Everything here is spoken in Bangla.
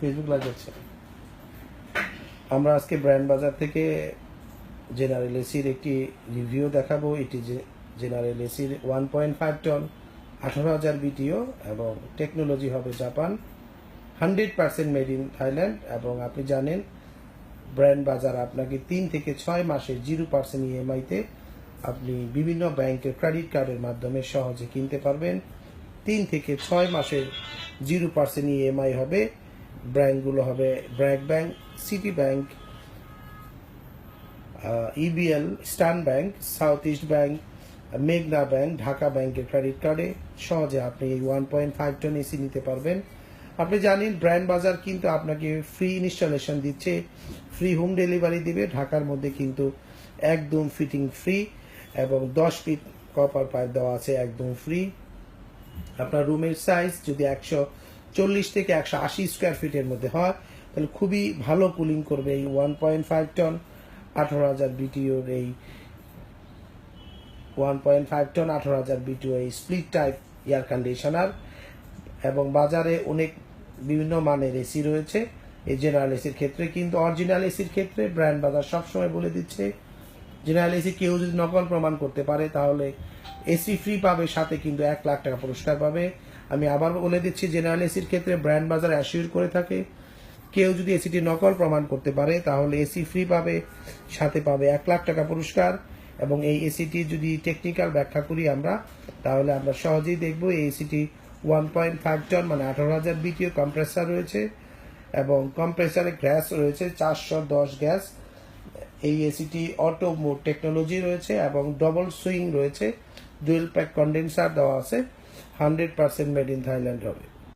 ফেসবুক লাইভ হচ্ছে। আমরা আজকে ব্র্যান্ড বাজার থেকে জেনারেল এসির একটি রিভিউ দেখাবো। এটি জেনারেল এসির 1.5 টন 18,000 BTU এবং টেকনোলজি হবে জাপান, 100% মেড ইন থাইল্যান্ড। এবং আপনি জানেন ব্র্যান্ড বাজার আপনাকে 3 থেকে 6 মাসের 0% EMI-তে আপনি বিভিন্ন ব্যাংকের ক্রেডিট কার্ডের মাধ্যমে সহজে কিনতে পারবেন। 3 থেকে 6 মাসের 0% EMI হবে। ব্র্যান্ডগুলো হবে BRAC bank, city bank, EBL, স্টান ব্যাংক, সাউথ ইস্ট ব্যাংক, মেঘনা ব্যাংক, ঢাকা ব্যাংকের ক্রেডিট কার্ডে সহজে আপনি এই 1.5 টন এসি নিতে পারবেন। আপনি জানেন ব্র্যান্ড বাজার কিন্তু আপনাকে ফ্রি ইনস্টলেশন দিচ্ছে, ফ্রি হোম ডেলিভারি দিবে। ঢাকার মধ্যে কিন্তু একদম ফিটিং ফ্রি এবং 10 ফিট কপার পাইপ দেওয়া আছে একদম ফ্রি। আপনার রুমের সাইজ যদি 140 থেকে 180 স্কোয়ার ফিটের মধ্যে হয় তাহলে খুবই ভালো কুলিং করবে এই 1.5 টন 18,000 BTU এই 1.5 টন 18,000 BTU এই স্প্লিট টাইপ এয়ার কন্ডিশনার। এবং বাজারে অনেক বিভিন্ন মানের এসি রয়েছে এই জেনারেল এসির ক্ষেত্রে, কিন্তু অরিজিনাল এসির ক্ষেত্রে ব্র্যান্ড বাজার সবসময় বলে দিচ্ছে জেনারেল এসি কেউ যদি নকল প্রমাণ করতে পারে তাহলে এসি ফ্রি পাবে, সাথে কিন্তু 1 লাখ টাকা পুরস্কার পাবে। আমি আবার বলে দিচ্ছি জেনারেল এসির ক্ষেত্রে ব্র্যান্ড বাজার অ্যাসিওর করে থাকে কেউ যদি এসিটি নকল প্রমাণ করতে পারে তাহলে এসি ফ্রি পাবে, সাথে পাবে 1 লাখ টাকা পুরস্কার। এবং এই এসিটি যদি টেকনিক্যাল ব্যাখ্যা করি আমরা তাহলে আমরা সহজেই দেখব এই এসিটি 1.5 টন মানে 18,000 BTU কম্প্রেসার রয়েছে এবং কম্প্রেসারে গ্যাস রয়েছে 410 গ্যাস। এই এসিটি অটো মোড টেকনোলজি রয়েছে এবং ডবল সুইং রয়েছে, ডুয়েল প্যাক কন্ডেন্সার দেওয়া আছে, 100% মেড ইন থাইল্যান্ড হবে।